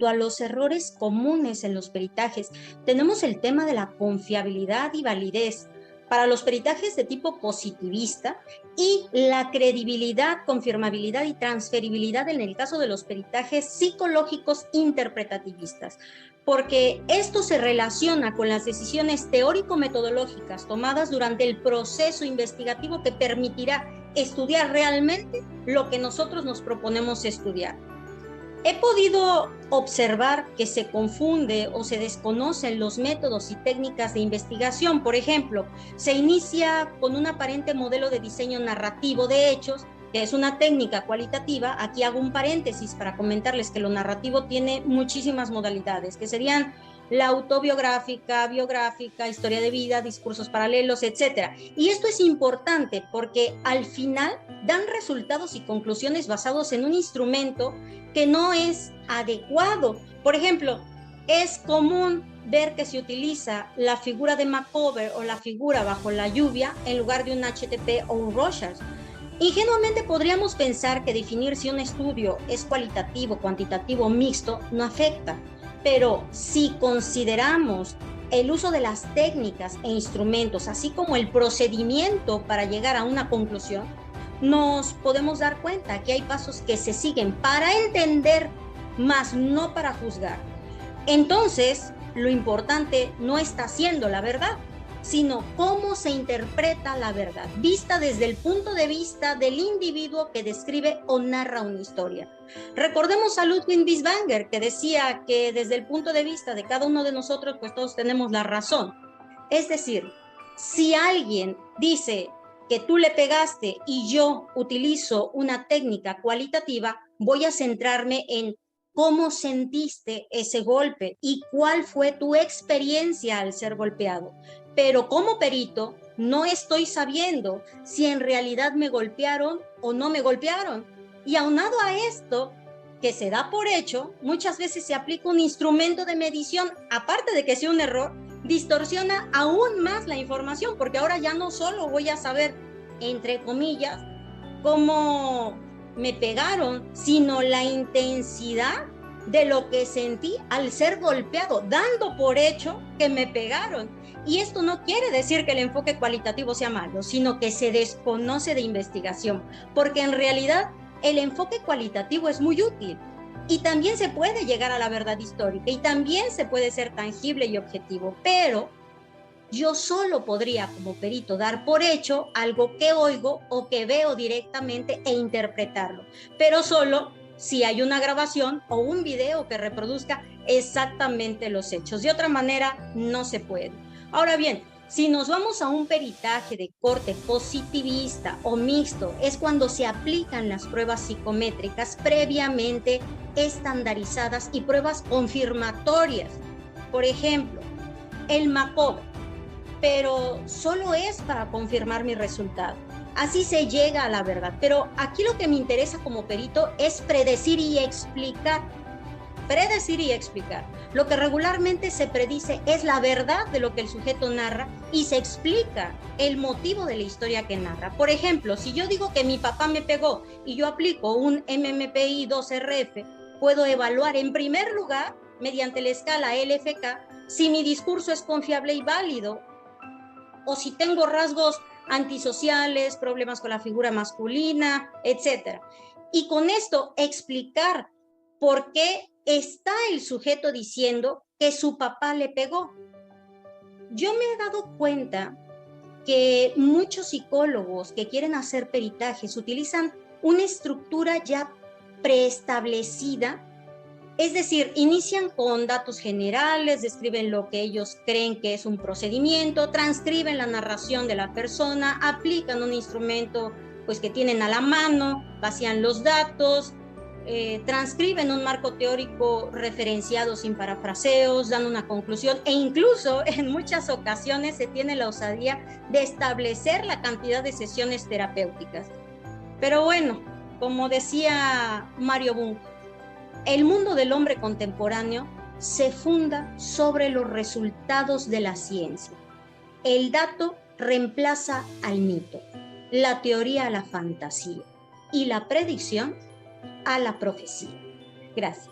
cuanto a los errores comunes en los peritajes, tenemos el tema de la confiabilidad y validez para los peritajes de tipo positivista y la credibilidad, confirmabilidad y transferibilidad en el caso de los peritajes psicológicos interpretativistas, porque esto se relaciona con las decisiones teórico-metodológicas tomadas durante el proceso investigativo que permitirá estudiar realmente lo que nosotros nos proponemos estudiar. He podido observar que se confunde o se desconocen los métodos y técnicas de investigación. Por ejemplo, se inicia con un aparente modelo de diseño narrativo de hechos, que es una técnica cualitativa. Aquí hago un paréntesis para comentarles que lo narrativo tiene muchísimas modalidades, que serían la autobiográfica, biográfica, historia de vida, discursos paralelos, etcétera. Y esto es importante porque al final dan resultados y conclusiones basados en un instrumento que no es adecuado. Por ejemplo, es común ver que se utiliza la figura de Macover o la figura bajo la lluvia en lugar de un HTP o un Rorschach. Ingenuamente podríamos pensar que definir si un estudio es cualitativo, cuantitativo o mixto no afecta, pero si consideramos el uso de las técnicas e instrumentos, así como el procedimiento para llegar a una conclusión, nos podemos dar cuenta que hay pasos que se siguen para entender, más no para juzgar. Entonces, lo importante no está siendo la verdad, sino cómo se interpreta la verdad, vista desde el punto de vista del individuo que describe o narra una historia. Recordemos a Ludwig Binswanger, que decía que desde el punto de vista de cada uno de nosotros, pues todos tenemos la razón. Es decir, si alguien dice que tú le pegaste y yo utilizo una técnica cualitativa, voy a centrarme en cómo sentiste ese golpe y cuál fue tu experiencia al ser golpeado. Pero como perito, no estoy sabiendo si en realidad me golpearon o no me golpearon. Y aunado a esto, que se da por hecho, muchas veces se aplica un instrumento de medición, aparte de que sea un error, distorsiona aún más la información, porque ahora ya no solo voy a saber, entre comillas, cómo me pegaron, sino la intensidad de lo que sentí al ser golpeado, dando por hecho que me pegaron. Y esto no quiere decir que el enfoque cualitativo sea malo, sino que se desconoce de investigación, porque en realidad el enfoque cualitativo es muy útil y también se puede llegar a la verdad histórica y también se puede ser tangible y objetivo, pero yo solo podría como perito dar por hecho algo que oigo o que veo directamente e interpretarlo, pero solo si hay una grabación o un video que reproduzca exactamente los hechos. De otra manera, no se puede. Ahora bien, si nos vamos a un peritaje de corte positivista o mixto, es cuando se aplican las pruebas psicométricas previamente estandarizadas y pruebas confirmatorias. Por ejemplo, el Macover, pero solo es para confirmar mi resultado. Así se llega a la verdad. Pero aquí lo que me interesa como perito es predecir y explicar. Predecir y explicar. Lo que regularmente se predice es la verdad de lo que el sujeto narra y se explica el motivo de la historia que narra. Por ejemplo, si yo digo que mi papá me pegó y yo aplico un MMPI 2RF, puedo evaluar en primer lugar, mediante la escala LFK, si mi discurso es confiable y válido o si tengo rasgos antisociales, problemas con la figura masculina, etc. Y con esto explicar por qué está el sujeto diciendo que su papá le pegó. Yo me he dado cuenta que muchos psicólogos que quieren hacer peritajes utilizan una estructura ya preestablecida. Es decir, inician con datos generales, describen lo que ellos creen que es un procedimiento, transcriben la narración de la persona, aplican un instrumento pues, que tienen a la mano, vacían los datos, transcriben un marco teórico referenciado sin parafraseos, dan una conclusión e incluso en muchas ocasiones se tiene la osadía de establecer la cantidad de sesiones terapéuticas. Pero bueno, como decía Mario Bunge, el mundo del hombre contemporáneo se funda sobre los resultados de la ciencia. El dato reemplaza al mito, la teoría a la fantasía y la predicción a la profecía. Gracias.